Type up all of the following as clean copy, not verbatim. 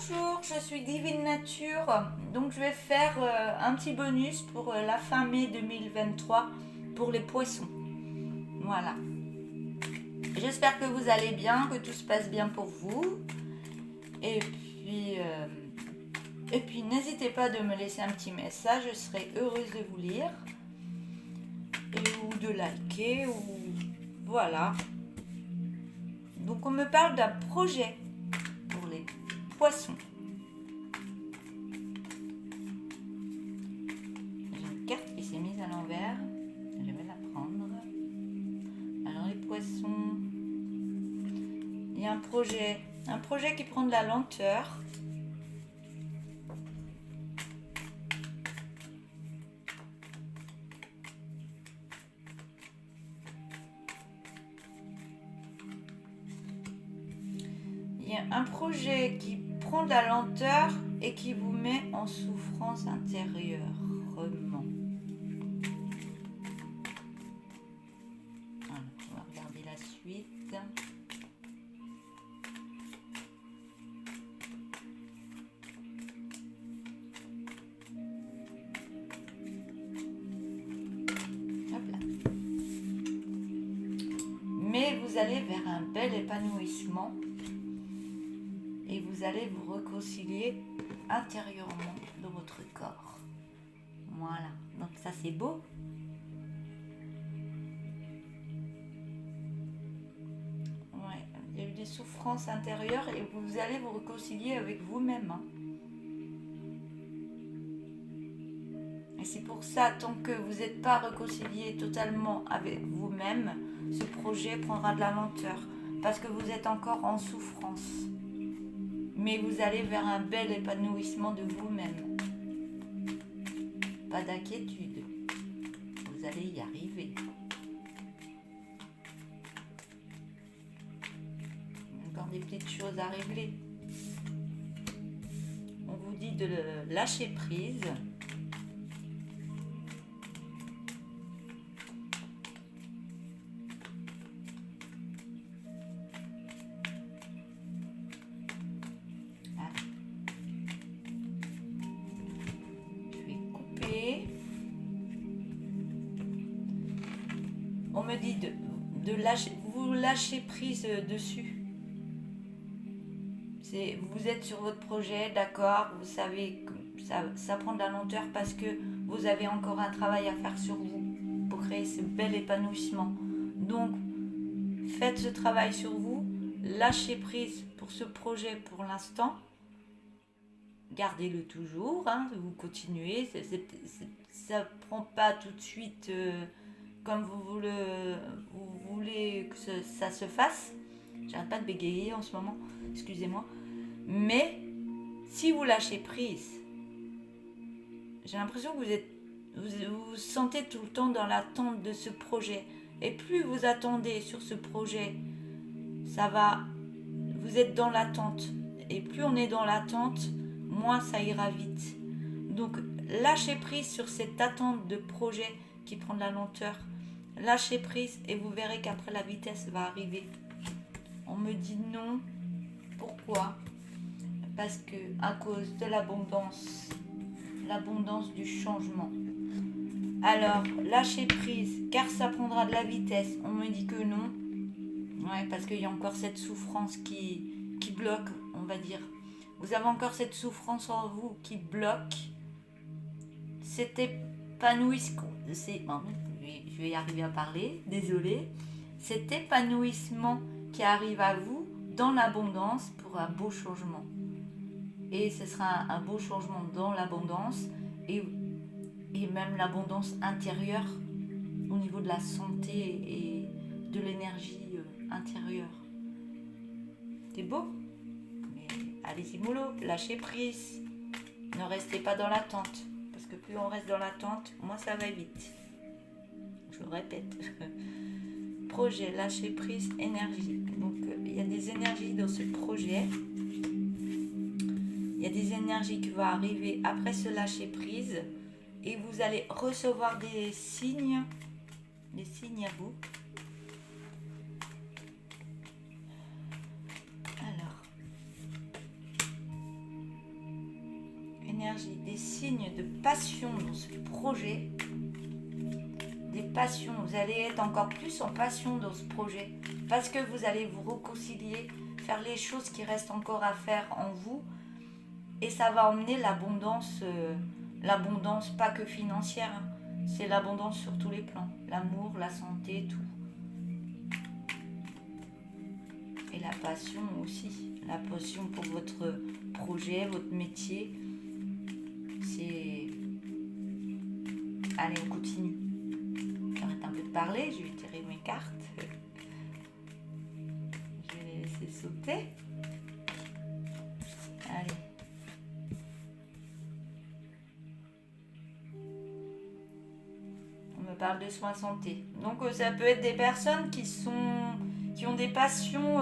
Bonjour, je suis Divine Nature, donc je vais faire un petit bonus pour la fin mai 2023 pour les poissons. Voilà. J'espère que vous allez bien, que tout se passe bien pour vous. Et puis n'hésitez pas de me laisser un petit message, je serai heureuse de vous lire. Ou de liker, ou voilà. Donc on me parle d'un projet pour les poissons. Qui s'est mise à l'envers, je vais la prendre. Alors les poissons, il y a un projet qui prend de la lenteur. Il y a un projet qui prend de la lenteur et qui vous met en souffrance intérieurement. Mais vous allez vers un bel épanouissement et vous allez vous réconcilier intérieurement dans votre corps. Voilà, donc ça c'est beau. Ouais, il y a eu des souffrances intérieures et vous allez vous réconcilier avec vous-même. Et c'est pour ça, tant que vous n'êtes pas réconcilié totalement avec vous-même, ce projet prendra de la lenteur parce que vous êtes encore en souffrance. Mais vous allez vers un bel épanouissement de vous-même. Pas d'inquiétude, vous allez y arriver. Encore des petites choses à régler. On vous dit de lâcher prise. On me dit de lâcher, vous lâchez prise dessus. Vous êtes sur votre projet, d'accord, vous savez que ça prend de la lenteur parce que vous avez encore un travail à faire sur vous pour créer ce bel épanouissement. Donc, faites ce travail sur vous, lâchez prise pour ce projet pour l'instant. Gardez-le toujours, vous continuez, ça ne prend pas tout de suite comme vous voulez que ça se fasse. J'arrête pas de bégayer en ce moment, excusez-moi. Mais si vous lâchez prise, j'ai l'impression que vous vous sentez tout le temps dans l'attente de ce projet. Et plus vous attendez sur ce projet, vous êtes dans l'attente. Et plus on est dans l'attente, moins ça ira vite. Donc lâchez prise sur cette attente de projet qui prend de la lenteur. Lâchez prise et vous verrez qu'après la vitesse va arriver. On me dit non. Pourquoi ? Parce que à cause de l'abondance du changement. Alors lâchez prise car ça prendra de la vitesse. On me dit que non. Ouais, parce qu'il y a encore cette souffrance qui bloque, on va dire. Vous avez encore cette souffrance en vous qui bloque cet épanouissement. Je vais y arriver à parler, désolée. Cet épanouissement qui arrive à vous dans l'abondance pour un beau changement. Et ce sera un beau changement dans l'abondance et même l'abondance intérieure au niveau de la santé et de l'énergie intérieure. C'est beau ? Mais allez-y mollo, lâchez prise. Ne restez pas dans l'attente. Parce que plus on reste dans l'attente, moins ça va vite. Je le répète. Projet, lâcher prise, énergie. Donc il y a des énergies dans ce projet. Il y a des énergies qui vont arriver après ce lâcher prise. Et vous allez recevoir des signes à vous. Alors, énergie, des signes de passion dans ce projet. Des passions, vous allez être encore plus en passion dans ce projet parce que vous allez vous réconcilier, faire les choses qui restent encore à faire en vous et ça va emmener l'abondance, pas que financière, hein. C'est l'abondance sur tous les plans, l'amour, la santé, tout. Et la passion aussi, la passion pour votre projet, votre métier, c'est... Allez, on continue. J'arrête un peu de parler, je vais tirer mes cartes. Je vais les laisser sauter. Allez. On me parle de soins santé. Donc ça peut être des personnes qui ont des passions,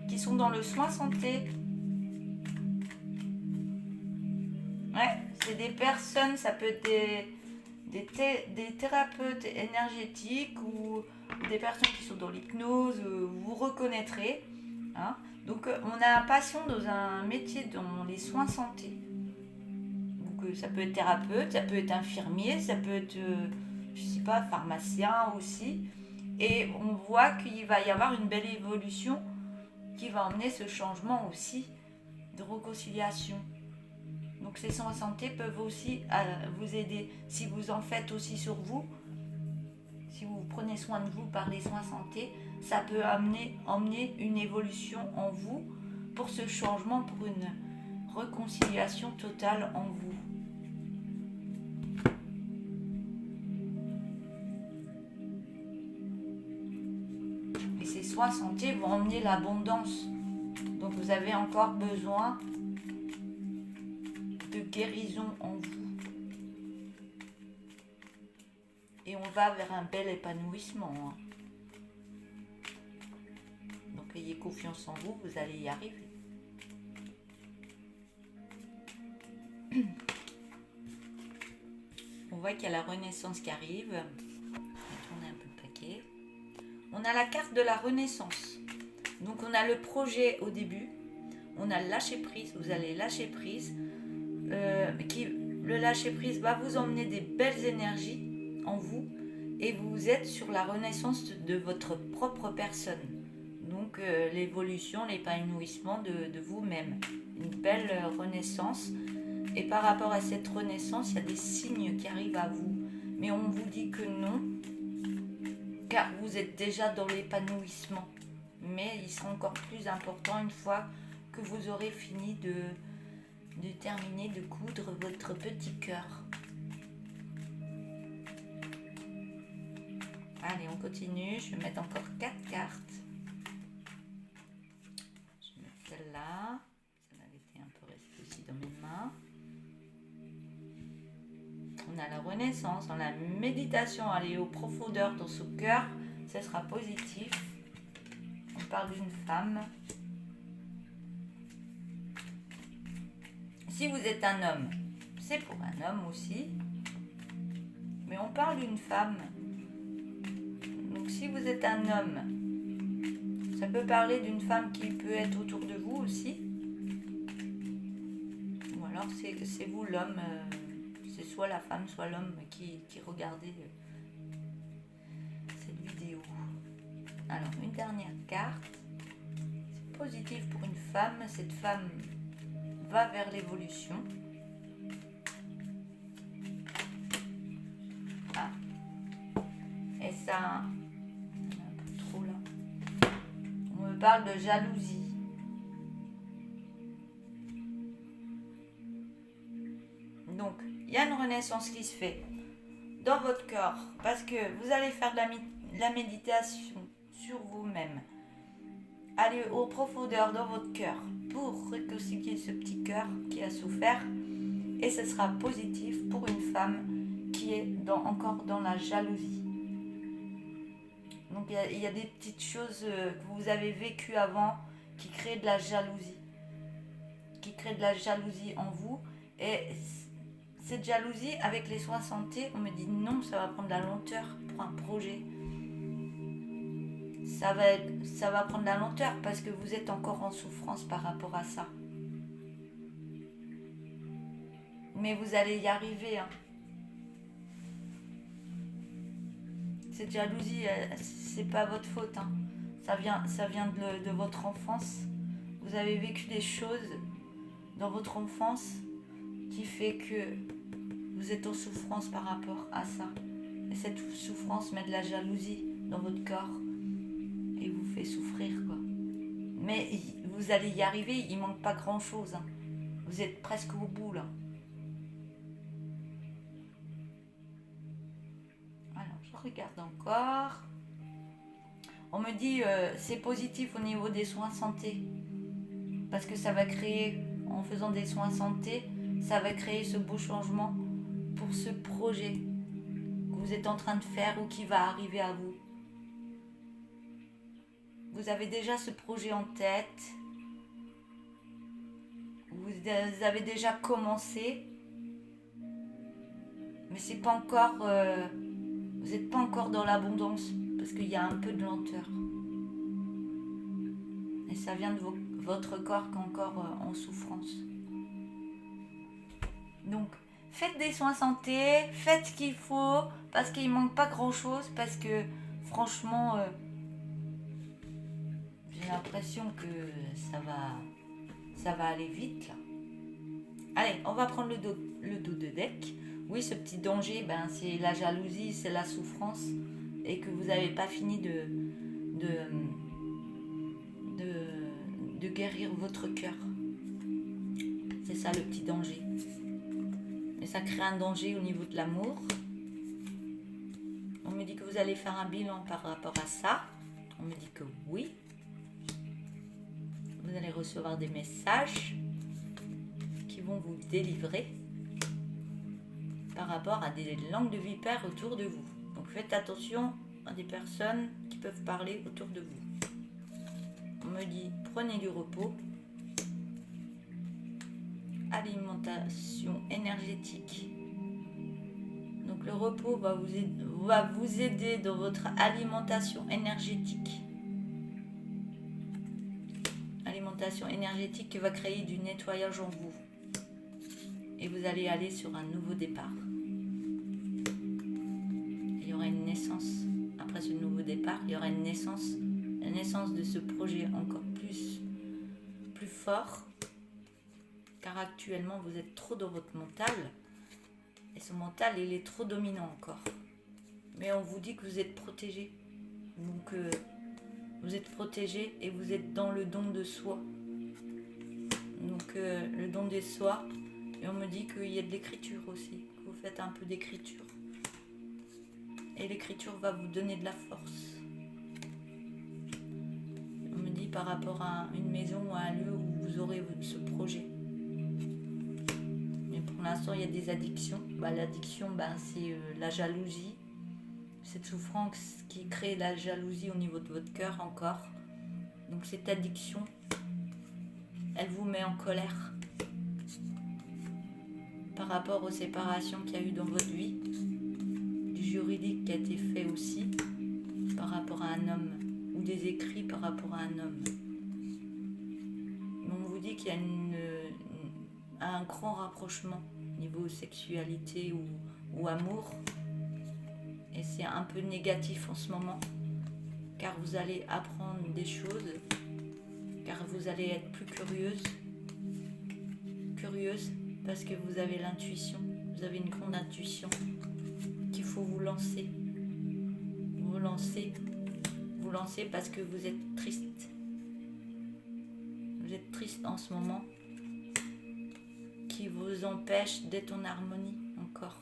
qui sont dans le soin santé. Ouais, c'est des personnes, ça peut être des thérapeutes énergétiques ou des personnes qui sont dans l'hypnose, vous reconnaîtrez. Hein. Donc on a passion dans un métier dans les soins santé. Donc ça peut être thérapeute, ça peut être infirmier, ça peut être, je sais pas, pharmacien aussi. Et on voit qu'il va y avoir une belle évolution qui va emmener ce changement aussi de réconciliation. Donc ces soins santé peuvent aussi vous aider si vous en faites aussi sur vous. Si vous prenez soin de vous par les soins santé, ça peut emmener une évolution en vous pour ce changement, pour une réconciliation totale en vous. Et ces soins santé vont emmener l'abondance. Donc vous avez encore besoin de guérison en vous. Et on va vers un bel épanouissement. Hein. Donc ayez confiance en vous, vous allez y arriver. On voit qu'il y a la renaissance qui arrive. Je vais tourner un peu le paquet. On a la carte de la renaissance. Donc on a le projet au début. On a le lâcher prise. Vous allez lâcher prise. Le lâcher prise va vous emmener des belles énergies en vous et vous êtes sur la renaissance de votre propre personne. Donc l'évolution, l'épanouissement de vous-même. Une belle renaissance. Et par rapport à cette renaissance, il y a des signes qui arrivent à vous. Mais on vous dit que non, car vous êtes déjà dans l'épanouissement. Mais il sera encore plus important une fois que vous aurez fini de terminer de coudre votre petit cœur. Allez, on continue. Je vais mettre encore 4 cartes. Je vais mettre celle-là. Celle-là était un peu restée aussi dans mes mains. On a la renaissance, on a la méditation, aller aux profondeurs dans ce cœur, ce sera positif. On parle d'une femme. Si vous êtes un homme, c'est pour un homme aussi. Mais on parle d'une femme. Donc si vous êtes un homme, ça peut parler d'une femme qui peut être autour de vous aussi. Ou alors c'est vous l'homme. C'est soit la femme, soit l'homme qui regardait cette vidéo. Alors, une dernière carte. C'est positif pour une femme. Cette femme va vers l'évolution. Ah. Et ça... un peu trop là. On me parle de jalousie. Donc, il y a une renaissance qui se fait dans votre corps parce que vous allez faire de la méditation sur vous-même. Allez aux profondeurs dans votre cœur pour réconcilier ce petit cœur qui a souffert et ce sera positif pour une femme qui est encore dans la jalousie. Donc il y a des petites choses que vous avez vécues avant qui créent de la jalousie. Qui créent de la jalousie en vous et cette jalousie, avec les soins santé, on me dit non, ça va prendre de la lenteur pour un projet. Ça va prendre de la lenteur parce que vous êtes encore en souffrance par rapport à ça. Mais vous allez y arriver. Hein. Cette jalousie, c'est pas votre faute. Hein. Ça vient de votre enfance. Vous avez vécu des choses dans votre enfance qui fait que vous êtes en souffrance par rapport à ça. Et cette souffrance met de la jalousie dans votre corps et vous fait souffrir, quoi. Mais vous allez y arriver, il manque pas grand-chose. Hein. Vous êtes presque au bout, là. Alors, je regarde encore. On me dit c'est positif au niveau des soins santé. Parce que ça va créer, en faisant des soins santé, ça va créer ce beau changement pour ce projet que vous êtes en train de faire ou qui va arriver à vous. Vous avez déjà ce projet en tête. Vous avez déjà commencé. Mais c'est pas encore... vous n'êtes pas encore dans l'abondance. Parce qu'il y a un peu de lenteur. Et ça vient de votre corps qui est encore en souffrance. Donc, faites des soins santé. Faites ce qu'il faut. Parce qu'il ne manque pas grand-chose. Parce que, franchement... j'ai l'impression que ça va aller vite là. Allez, on va prendre le dos de deck. Oui, ce petit danger, c'est la jalousie, c'est la souffrance et que vous n'avez pas fini de guérir votre cœur. C'est ça le petit danger. Et ça crée un danger au niveau de l'amour. On me dit que vous allez faire un bilan par rapport à ça. On me dit que oui. Vous allez recevoir des messages qui vont vous délivrer par rapport à des langues de vipères autour de vous. Donc faites attention à des personnes qui peuvent parler autour de vous. On me dit prenez du repos. Alimentation énergétique. Donc le repos va vous aider dans votre alimentation énergétique. Alimentation énergétique qui va créer du nettoyage en vous. Et vous allez aller sur un nouveau départ. Il y aura une naissance. Après ce nouveau départ, il y aura une naissance. La naissance de ce projet encore plus fort. Car actuellement, vous êtes trop dans votre mental. Et ce mental, il est trop dominant encore. Mais on vous dit que vous êtes protégé. Donc... vous êtes protégé et vous êtes dans le don de soi. Donc le don de soi. Et on me dit qu'il y a de l'écriture aussi. Que vous faites un peu d'écriture. Et l'écriture va vous donner de la force. On me dit par rapport à une maison ou à un lieu où vous aurez ce projet. Mais pour l'instant il y a des addictions. L'addiction c'est la jalousie. Cette souffrance qui crée la jalousie au niveau de votre cœur encore. Donc cette addiction, elle vous met en colère par rapport aux séparations qu'il y a eu dans votre vie, du juridique qui a été fait aussi par rapport à un homme, ou des écrits par rapport à un homme. Mais on vous dit qu'il y a un grand rapprochement niveau sexualité ou amour. Et c'est un peu négatif en ce moment, car vous allez apprendre des choses, car vous allez être plus curieuse, parce que vous avez l'intuition, vous avez une grande intuition, qu'il faut vous lancer. Vous lancez parce que vous êtes triste. Vous êtes triste en ce moment, qui vous empêche d'être en harmonie encore.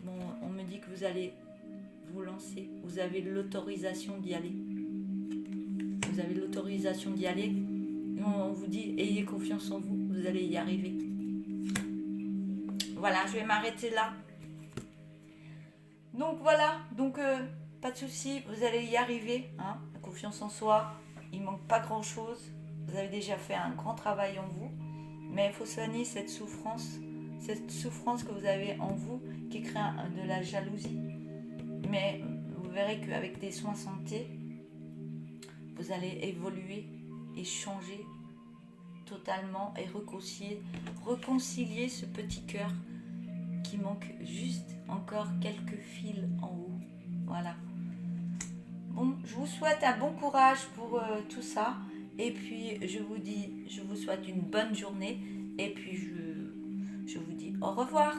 Bon, on me dit que vous allez vous lancer. Vous avez l'autorisation d'y aller. Vous avez l'autorisation d'y aller. Et on vous dit, ayez confiance en vous. Vous allez y arriver. Voilà, je vais m'arrêter là. Donc voilà. Donc, pas de souci. Vous allez y arriver. Hein. La confiance en soi. Il ne manque pas grand-chose. Vous avez déjà fait un grand travail en vous. Mais il faut soigner cette souffrance que vous avez en vous qui crée de la jalousie. Mais vous verrez qu'avec des soins santé, vous allez évoluer et changer totalement et réconcilier ce petit cœur qui manque juste encore quelques fils en haut. Voilà. Bon, je vous souhaite un bon courage pour tout ça. Et puis, je vous souhaite une bonne journée. Et puis, je vous dis au revoir.